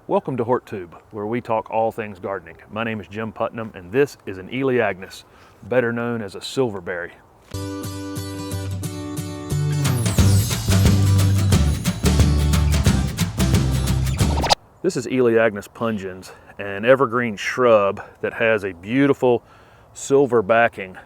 Welcome to HortTube, where we talk all things gardening. My name is Jim Putnam, and this is an Elaeagnus, better known as a silverberry. This is Elaeagnus pungens, an evergreen shrub that has a beautiful silver backing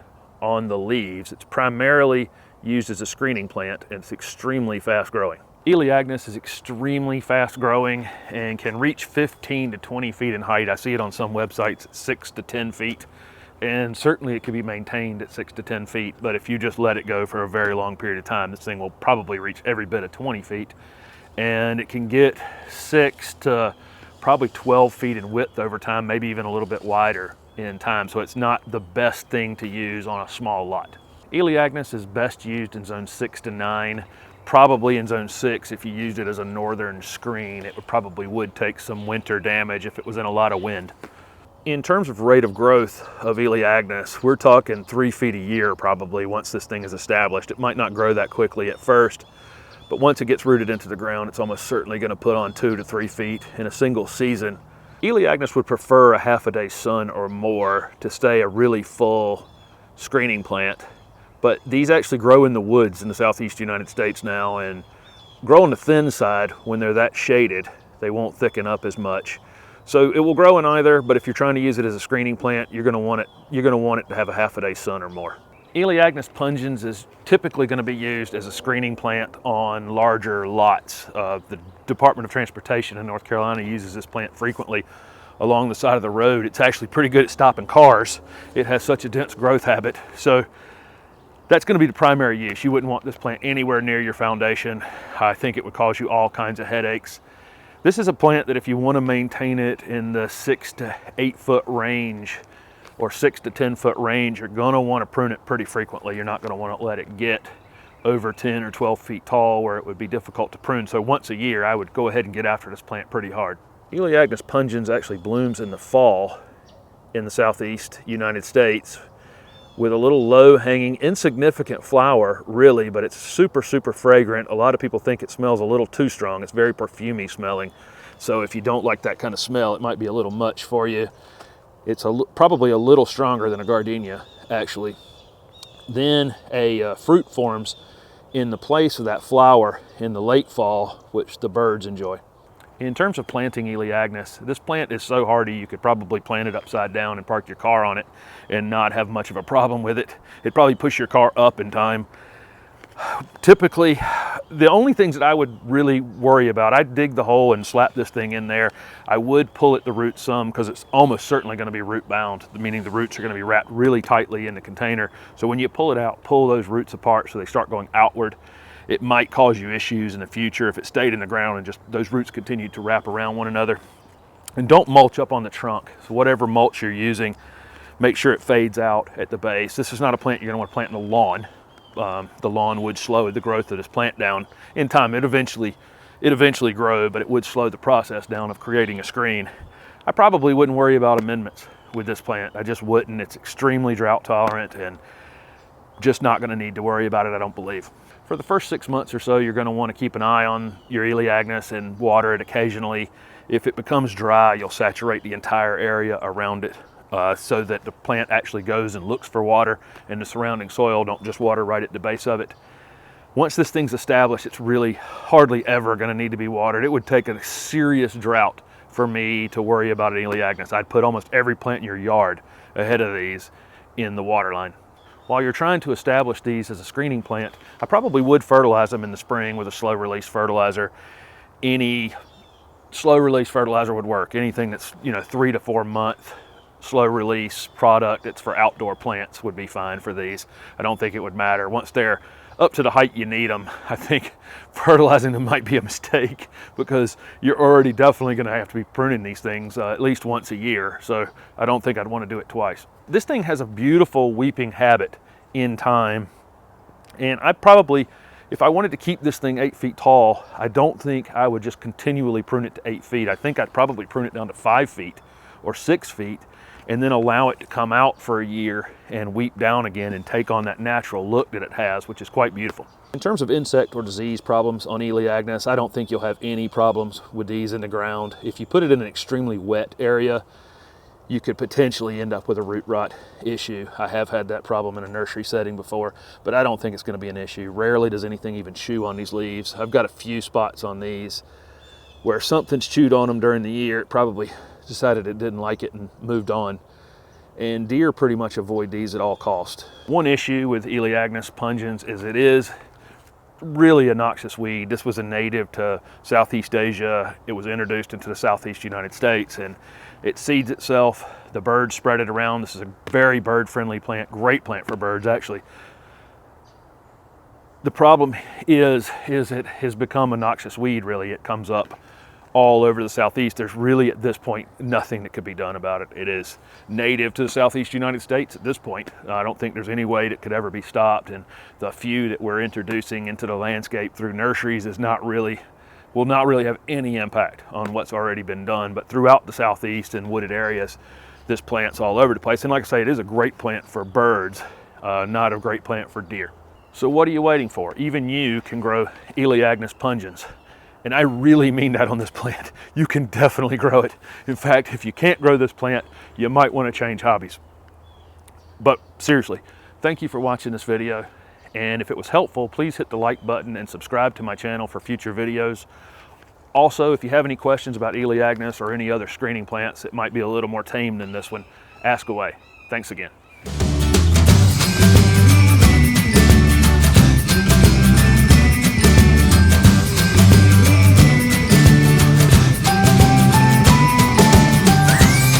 on the leaves. It's primarily used as a screening plant, and it's extremely fast growing. Elaeagnus is extremely fast growing and can reach 15 to 20 feet in height. I see it on some websites at 6 to 10 feet, and certainly it can be maintained at 6 to 10 feet, but if you just let it go for a very long period of time, this thing will probably reach every bit of 20 feet, and it can get 6 to probably 12 feet in width over time, maybe even a little bit wider in time, so it's not the best thing to use on a small lot. Elaeagnus is best used in zone 6 to 9. Probably in zone 6, if you used it as a northern screen, it probably would take some winter damage if it was in a lot of wind. In terms of rate of growth of Elaeagnus, we're talking 3 feet a year probably once this thing is established. It might not grow that quickly at first, but once it gets rooted into the ground, it's almost certainly going to put on 2 to 3 feet in a single season. Elaeagnus would prefer a half a day sun or more to stay a really full screening plant. But these actually grow in the woods in the southeast United States now, and grow on the thin side when they're that shaded. They won't thicken up as much. So it will grow in either, but if you're trying to use it as a screening plant, you're going to want it to have a half a day sun or more. Elaeagnus pungens is typically going to be used as a screening plant on larger lots. The Department of Transportation in North Carolina uses this plant frequently along the side of the road. It's actually pretty good at stopping cars. It has such a dense growth habit. So that's going to be the primary use. You wouldn't want this plant anywhere near your foundation. I think it would cause you all kinds of headaches. This is a plant that if you want to maintain it in the 6 to 8 foot range or 6 to 10 foot range, you're going to want to prune it pretty frequently. You're not going to want to let it get over 10 or 12 feet tall where it would be difficult to prune. So once a year, I would go ahead and get after this plant pretty hard. Elaeagnus pungens actually blooms in the fall in the southeast United States, with a little low-hanging, insignificant flower, really, but it's super, super fragrant. A lot of people think it smells a little too strong. It's very perfumey smelling. So if you don't like that kind of smell, it might be a little much for you. It's probably a little stronger than a gardenia, actually. Then a fruit forms in the place of that flower in the late fall, which the birds enjoy. In terms of planting Elaeagnus, this plant is so hardy you could probably plant it upside down and park your car on it and not have much of a problem with it. It'd probably push your car up in time. Typically, the only things that I would really worry about, I'd dig the hole and slap this thing in there. I would pull at the roots some because it's almost certainly going to be root bound, meaning the roots are going to be wrapped really tightly in the container. So when you pull it out, pull those roots apart so they start going outward. It might cause you issues in the future if it stayed in the ground and just those roots continued to wrap around one another. And don't mulch up on the trunk. So whatever mulch you're using, make sure it fades out at the base. This is not a plant you're going to want to plant in the lawn. The lawn would slow the growth of this plant down. In time, it eventually grow, but it would slow the process down of creating a screen. I probably wouldn't worry about amendments with this plant. I just wouldn't. It's extremely drought tolerant and just not going to need to worry about it, I don't believe. For the first 6 months or so, you're going to want to keep an eye on your Elaeagnus and water it occasionally. If it becomes dry, you'll saturate the entire area around it so that the plant actually goes and looks for water, and the surrounding soil don't just water right at the base of it. Once this thing's established, it's really hardly ever going to need to be watered. It would take a serious drought for me to worry about an Elaeagnus. I'd put almost every plant in your yard ahead of these in the water line. While you're trying to establish these as a screening plant, I probably would fertilize them in the spring with a slow release fertilizer. Any slow release fertilizer would work. Anything that's 3 to 4 month slow release product that's for outdoor plants would be fine for these. I don't think it would matter. Once they're up to the height you need them, I think fertilizing them might be a mistake because you're already definitely going to have to be pruning these things at least once a year. So I don't think I'd want to do it twice. This thing has a beautiful weeping habit in time. And I probably, if I wanted to keep this thing 8 feet tall, I don't think I would just continually prune it to 8 feet. I think I'd probably prune it down to 5 feet or 6 feet and then allow it to come out for a year and weep down again and take on that natural look that it has, which is quite beautiful. In terms of insect or disease problems on Elaeagnus, I don't think you'll have any problems with these in the ground. If you put it in an extremely wet area, you could potentially end up with a root rot issue. I have had that problem in a nursery setting before, but I don't think it's going to be an issue. Rarely does anything even chew on these leaves. I've got a few spots on these where something's chewed on them during the year. It probably decided it didn't like it and moved on. And deer pretty much avoid these at all costs. One issue with Elaeagnus pungens is it is really a noxious weed. This was a native to Southeast Asia. It was introduced into the Southeast United States, and it seeds itself. The birds spread it around. This is a very bird-friendly plant, great plant for birds actually. The problem is it has become a noxious weed really. It comes up all over the Southeast. There's really at this point nothing that could be done about it. It is native to the Southeast United States at this point. I don't think there's any way that could ever be stopped, and the few that we're introducing into the landscape through nurseries will not really have any impact on what's already been done. But throughout the Southeast and wooded areas, this plant's all over the place. And like I say, it is a great plant for birds, not a great plant for deer. So what are you waiting for? Even you can grow Elaeagnus pungens. And I really mean that on this plant. You can definitely grow it. In fact, if you can't grow this plant, you might want to change hobbies. But seriously, thank you for watching this video. And if it was helpful, please hit the like button and subscribe to my channel for future videos. Also, if you have any questions about Elaeagnus or any other screening plants that might be a little more tame than this one, ask away. Thanks again.